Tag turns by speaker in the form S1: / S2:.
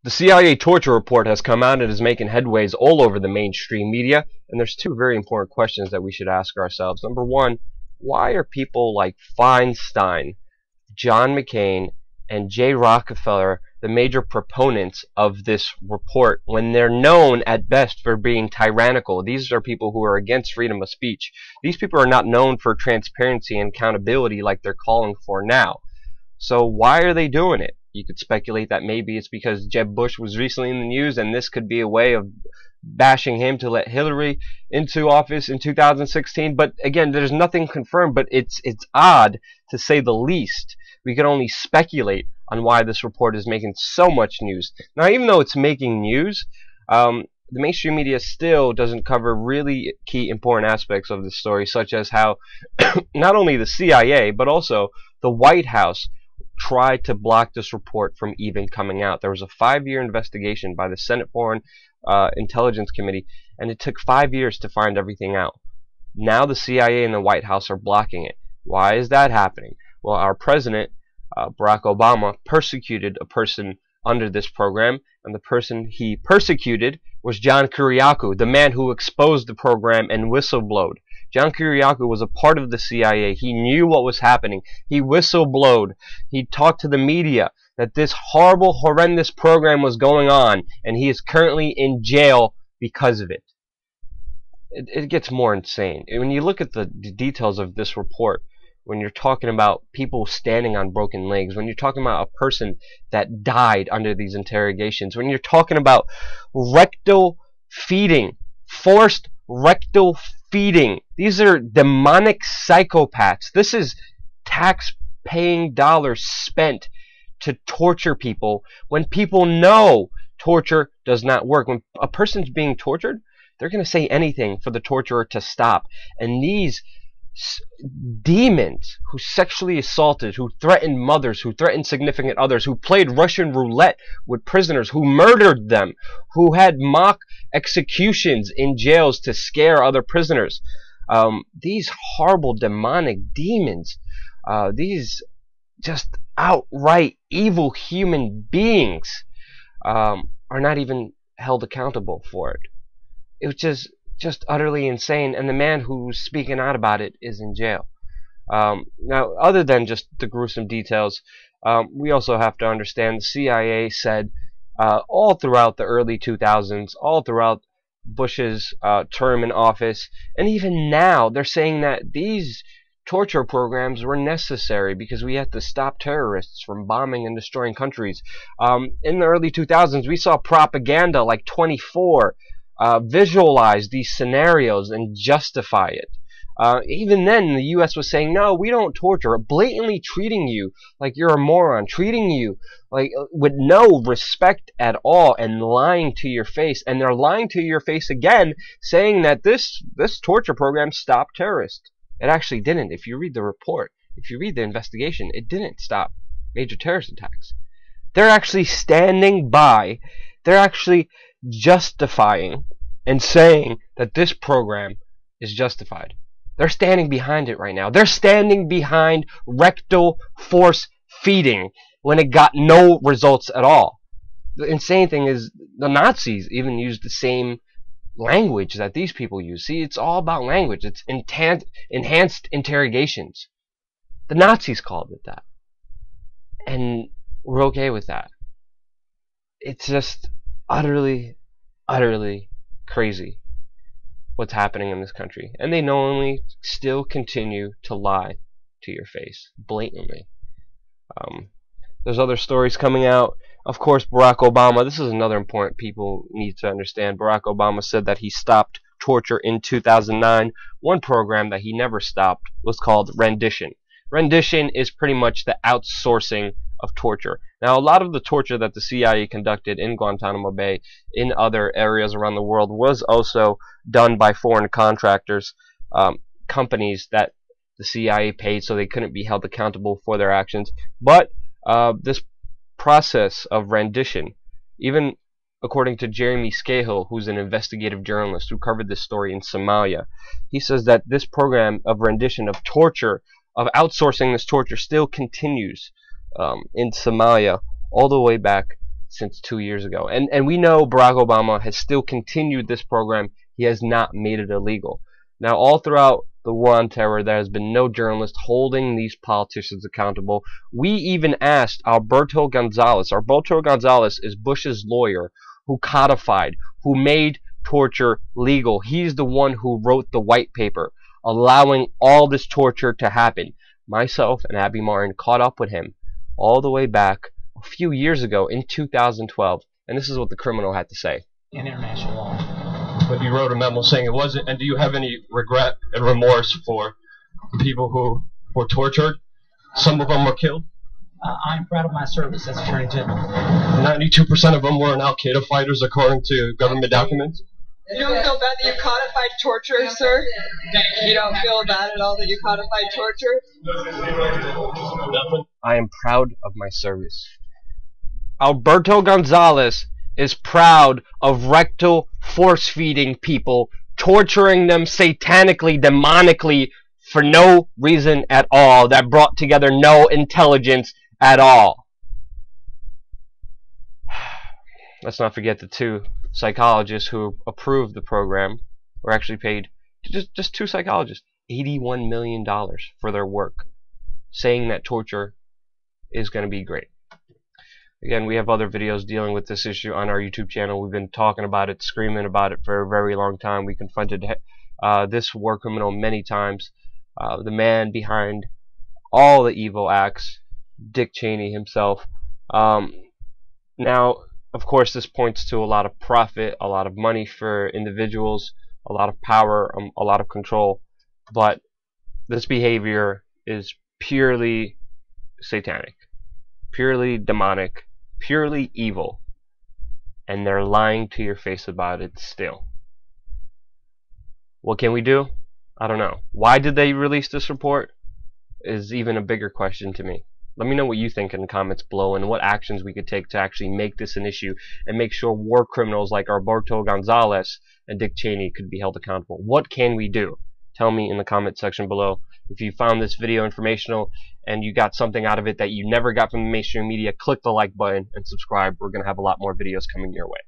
S1: The CIA torture report has come out and is making headways all over the mainstream media, and there's two very important questions that we should ask ourselves. Number one, why are people like Feinstein, John McCain, and Jay Rockefeller the major proponents of this report when they're known at best for being tyrannical? These are people who are against freedom of speech. These people are not known for transparency and accountability like they're calling for now. So why are they doing it? You could speculate that maybe it's because Jeb Bush was recently in the news and this could be a way of bashing him to let Hillary into office in 2016. But again, there's nothing confirmed, but it's odd to say the least. We can only speculate on why this report is making so much news. Now, even though it's making news, the mainstream media still doesn't cover really key important aspects of this story, such as how not only the CIA, but also the White House tried to block this report from even coming out. There was a 5-year investigation by the Senate Foreign Intelligence Committee, and it took 5 years to find everything out. Now the CIA and the White House are blocking it. Why is that happening? Well, our president, Barack Obama, persecuted a person under this program, and the person he persecuted was John Kiriakou, the man who exposed the program and whistleblowed. John Kiriakou was a part of the CIA. He knew what was happening. He whistleblowed. He talked to the media that this horrible, horrendous program was going on, and he is currently in jail because of it. It gets more insane. When you look at the details of this report, when you're talking about people standing on broken legs, when you're talking about a person that died under these interrogations, when you're talking about rectal feeding, forced rectal feeding, these are demonic psychopaths. This is tax-paying dollars spent to torture people when people know torture does not work. When a person's being tortured, they're going to say anything for the torturer to stop. And these demons who sexually assaulted, who threatened mothers, who threatened significant others, who played Russian roulette with prisoners, who murdered them, who had mock executions in jails to scare other prisoners. These horrible demonic demons, these just outright evil human beings are not even held accountable for it. It was just utterly insane, and the man who's speaking out about it is in jail. Now, other than just the gruesome details, we also have to understand the CIA said all throughout the early 2000s, all throughout Bush's term in office, and even now, they're saying that these torture programs were necessary because we had to stop terrorists from bombing and destroying countries. In the early 2000s, we saw propaganda like 24 visualize these scenarios and justify it. Even then, the U.S. was saying, no, we don't torture, blatantly treating you like you're a moron, treating you like with no respect at all, and lying to your face. And they're lying to your face again, saying that this torture program stopped terrorists. It actually didn't. If you read the report, if you read the investigation, it didn't stop major terrorist attacks. They're actually standing by, they're actually justifying and saying that this program is justified. They're standing behind it right now. They're standing behind rectal force feeding when it got no results at all. The insane thing is the Nazis even used the same language that these people use. See, it's all about language. It's enhanced interrogations. The Nazis called it that. And we're okay with that. It's just utterly crazy what's happening in this country. And they knowingly still continue to lie to your face, blatantly. There's other stories coming out. Of course, Barack Obama, this is another important people need to understand. Barack Obama said that he stopped torture in 2009. One program that he never stopped was called rendition. Rendition is pretty much the outsourcing of torture. Now, a lot of the torture that the CIA conducted in Guantanamo Bay, in other areas around the world, was also done by foreign contractors, companies that the CIA paid so they couldn't be held accountable for their actions. But this process of rendition, even according to Jeremy Scahill, who's an investigative journalist who covered this story in Somalia, he says that this program of rendition, of torture, of outsourcing this torture still continues in Somalia all the way back since 2 years ago. And we know Barack Obama has still continued this program. He has not made it illegal. Now, all throughout the war on terror, there has been no journalist holding these politicians accountable. We even asked Alberto Gonzales. Alberto Gonzales is Bush's lawyer who codified, who made torture legal. He's the one who wrote the white paper allowing all this torture to happen. Myself and Abby Martin caught up with him all the way back a few years ago in 2012, and this is what the criminal had to say.
S2: In international law.
S3: But you wrote a memo saying it wasn't, and do you have any regret and remorse for the people who were tortured? Some of them were killed.
S2: I'm proud of my service as Attorney General.
S3: 92% of them were Al-Qaeda fighters according to government documents.
S4: You don't feel bad that you codified torture, sir? You don't feel bad at all that you codified torture?
S3: Nothing.
S1: I am proud of my service. Alberto Gonzales is proud of rectal force-feeding people, torturing them satanically, demonically, for no reason at all, that brought together no intelligence at all. Let's not forget the 2 psychologists who approved the program were actually paid, just 2 psychologists, $81 million for their work, saying that torture is going to be great. Again, we have other videos dealing with this issue on our YouTube channel. We've been talking about it, screaming about it for a very long time. We confronted this war criminal many times. The man behind all the evil acts, Dick Cheney himself. Now, of course, this points to a lot of profit, a lot of money for individuals, a lot of power, a lot of control. But this behavior is purely satanic, purely demonic, purely evil. And they're lying to your face about it still. What can we do? I don't know. Why did they release this report is even a bigger question to me. Let me know what you think in the comments below and what actions we could take to actually make this an issue and make sure war criminals like Alberto Gonzales and Dick Cheney could be held accountable. What can we do? Tell me in the comment section below. If you found this video informational and you got something out of it that you never got from the mainstream media, click the like button and subscribe. We're going to have a lot more videos coming your way.